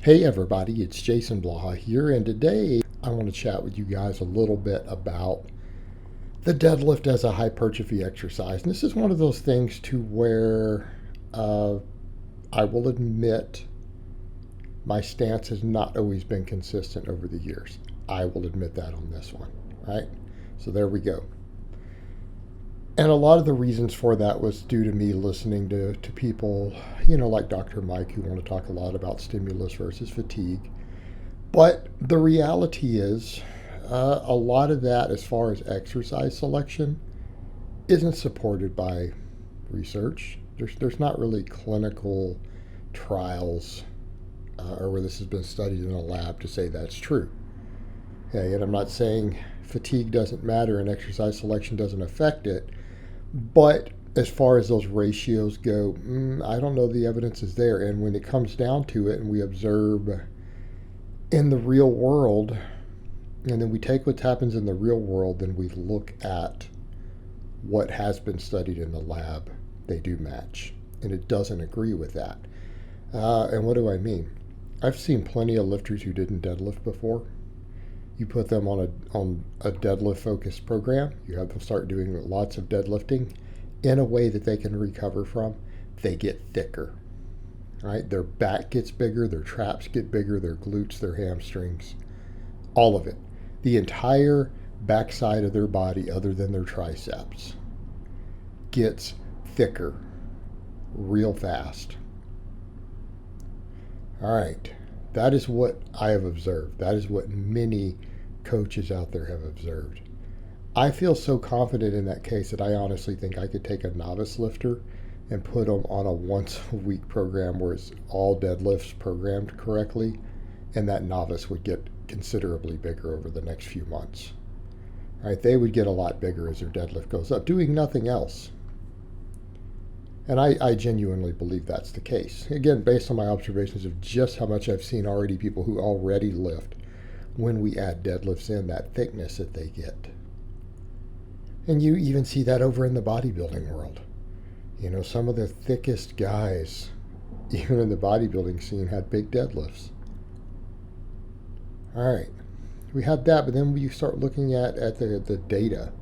Hey everybody, it's Jason Blaha here, and today I want to chat with you guys a little bit about the deadlift as a hypertrophy exercise. And this is one of those things to where I will admit my stance has not always been consistent over the years. I will admit that on this one, right? So there we go. And a lot of the reasons for that was due to me listening to people, like Dr. Mike, who want to talk a lot about stimulus versus fatigue. But the reality is, a lot of that, as far as exercise selection, isn't supported by research. There's not really clinical trials or where this has been studied in a lab to say that's true. Okay, and I'm not saying fatigue doesn't matter and exercise selection doesn't affect it, but as far as those ratios go, I don't know the evidence is there. And when it comes down to it and we observe in the real world, and then we take what happens in the real world, then we look at what has been studied in the lab, they do match. And it doesn't agree with that. And what do I mean? I've seen plenty of lifters who didn't deadlift before. You put them on a deadlift focused program, you have them start doing lots of deadlifting in a way that they can recover from, they get thicker. Right? Their back gets bigger, their traps get bigger, their glutes, their hamstrings, all of it. The entire backside of their body, other than their triceps, gets thicker real fast. All right. That is what I have observed. That is what many coaches out there have observed. I feel so confident in that case that I honestly think I could take a novice lifter and put them on a once a week program where it's all deadlifts programmed correctly, and that novice would get considerably bigger over the next few months. Right? They would get a lot bigger as their deadlift goes up, doing nothing else. And I genuinely believe that's the case. Again, based on my observations of just how much I've seen already people who already lift, when we add deadlifts in, that thickness that they get. And you even see that over in the bodybuilding world. Some of the thickest guys, even in the bodybuilding scene, had big deadlifts. All right, we have that, but then you start looking at the data.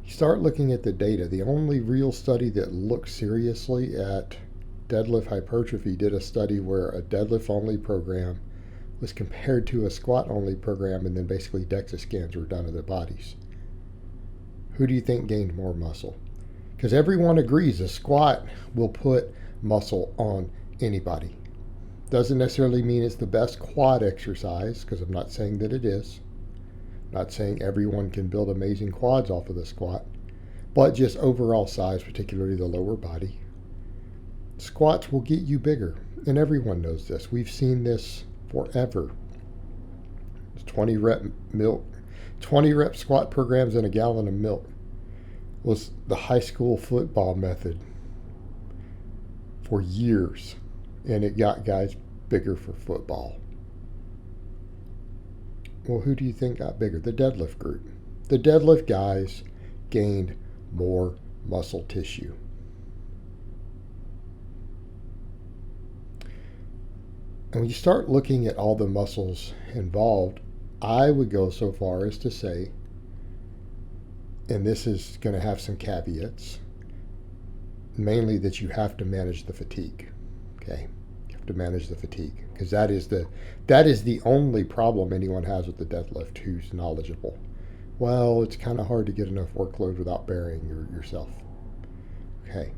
You start looking at the data. The only real study that looked seriously at deadlift hypertrophy did a study where a deadlift only program was compared to a squat only program, and then basically DEXA scans were done of their bodies. Who do you think gained more muscle? Because everyone agrees a squat will put muscle on anybody. Doesn't necessarily mean it's the best quad exercise, because I'm not saying that it is. Not saying everyone can build amazing quads off of the squat, but just overall size, particularly the lower body. Squats will get you bigger, and everyone knows this. We've seen this forever. 20 rep squat programs in a gallon of milk was the high school football method for years, and it got guys bigger for football. Well, who do you think got bigger? The deadlift group. The deadlift guys gained more muscle tissue. And when you start looking at all the muscles involved, I would go so far as to say, and this is going to have some caveats, mainly that you have to manage the fatigue. Okay? To manage the fatigue, because that is the only problem anyone has with the deadlift who's knowledgeable. Well, it's kind of hard to get enough workload without burying yourself. Okay.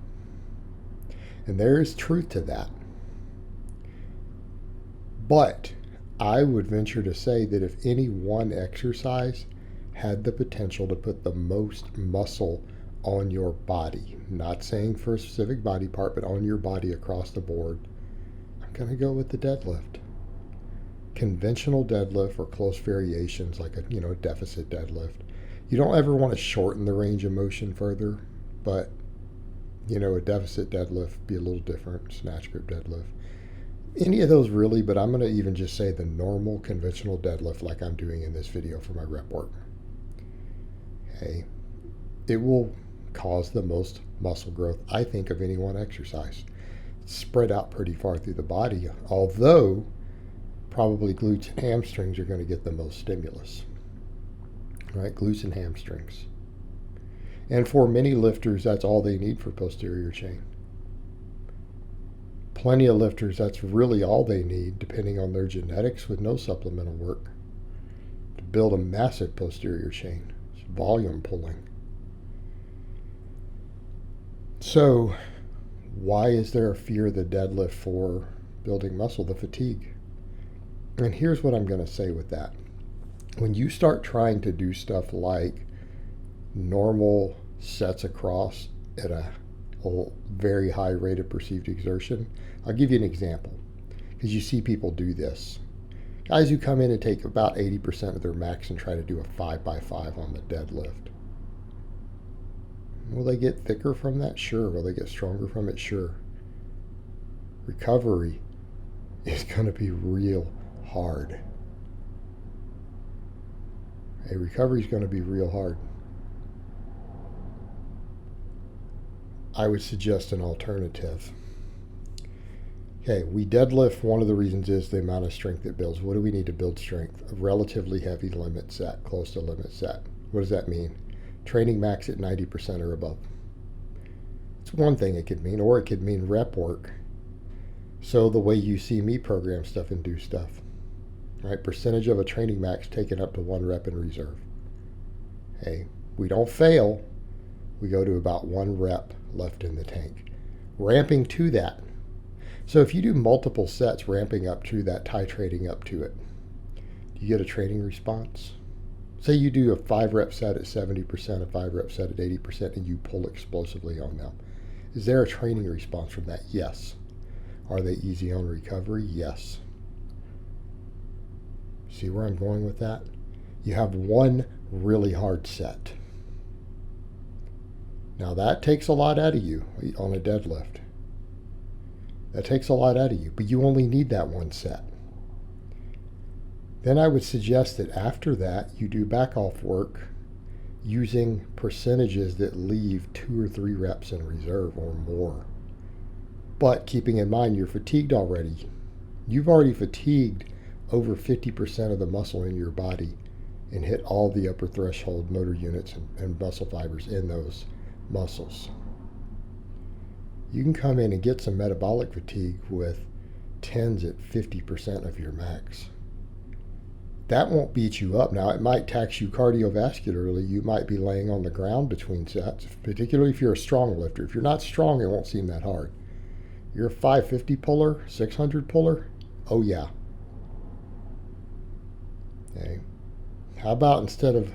And there is truth to that. But I would venture to say that if any one exercise had the potential to put the most muscle on your body, not saying for a specific body part, but on your body across the board, going to go with the deadlift. Conventional deadlift or close variations like a deficit deadlift. You don't ever want to shorten the range of motion further, but a deficit deadlift be a little different. Snatch grip deadlift. Any of those really, but I'm going to even just say the normal conventional deadlift like I'm doing in this video for my rep work. Okay. It will cause the most muscle growth, I think, of any one exercise. spread out pretty far through the body, although probably glutes and hamstrings are going to get the most stimulus. Right? Glutes and hamstrings. And for many lifters, that's all they need for posterior chain. Plenty of lifters, that's really all they need, depending on their genetics, with no supplemental work, to build a massive posterior chain. It's volume pulling. So, why is there a fear of the deadlift for building muscle? The fatigue. And here's what I'm going to say with that. When you start trying to do stuff like normal sets across at a very high rate of perceived exertion, I'll give you an example, because you see people do this. Guys who come in and take about 80% of their max and try to do a 5x5 on the deadlift. Will they get thicker from that? Sure. Will they get stronger from it? Sure. Recovery is going to be real hard. Recovery is going to be real hard. I would suggest an alternative. Okay, we deadlift. One of the reasons is the amount of strength it builds. What do we need to build strength? A relatively heavy limit set, close to limit set. What does that mean? Training max at 90% or above. It's one thing it could mean, or it could mean rep work. So the way you see me program stuff and do stuff, right? Percentage of a training max taken up to 1 rep in reserve. Hey, we don't fail. We go to about 1 rep left in the tank. Ramping to that. So if you do multiple sets, ramping up to that, titrating up to it, do you get a training response? Say you do a 5 rep set at 70%, a 5 rep set at 80%, and you pull explosively on them. Is there a training response from that? Yes. Are they easy on recovery? Yes. See where I'm going with that? You have one really hard set. Now that takes a lot out of you on a deadlift. That takes a lot out of you, but you only need that one set. Then I would suggest that after that, you do back off work using percentages that leave 2 or 3 reps in reserve or more. But keeping in mind you're fatigued already. You've already fatigued over 50% of the muscle in your body and hit all the upper threshold motor units and muscle fibers in those muscles. You can come in and get some metabolic fatigue with tens at 50% of your max. That won't beat you up. Now, it might tax you cardiovascularly. You might be laying on the ground between sets, particularly if you're a strong lifter. If you're not strong, it won't seem that hard. You're a 550 puller, 600 puller? Oh, yeah. Okay. How about instead of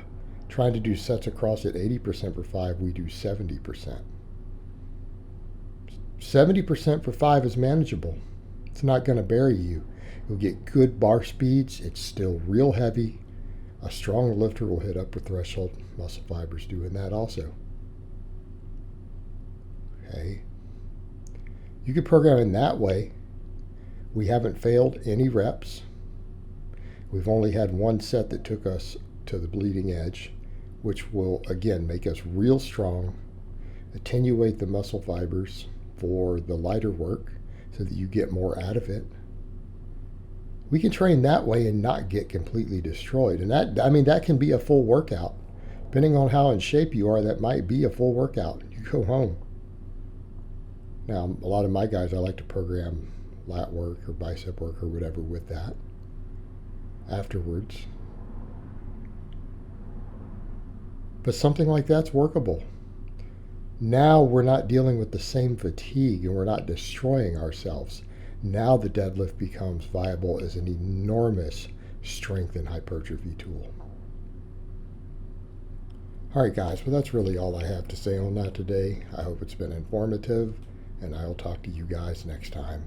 trying to do sets across at 80% for 5, we do 70%? 70% for 5 is manageable. It's not going to bury you. You'll get good bar speeds. It's still real heavy. A strong lifter will hit upper threshold muscle fibers doing that also. Okay. You could program in that way. We haven't failed any reps. We've only had one set that took us to the bleeding edge, which will, again, make us real strong, attenuate the muscle fibers for the lighter work so that you get more out of it. We can train that way and not get completely destroyed. And that can be a full workout. Depending on how in shape you are, that might be a full workout. You go home. Now, a lot of my guys, I like to program lat work or bicep work or whatever with that afterwards. But something like that's workable. Now we're not dealing with the same fatigue and we're not destroying ourselves. Now the deadlift becomes viable as an enormous strength and hypertrophy tool. All right, guys, well, that's really all I have to say on that today. I hope it's been informative, and I'll talk to you guys next time.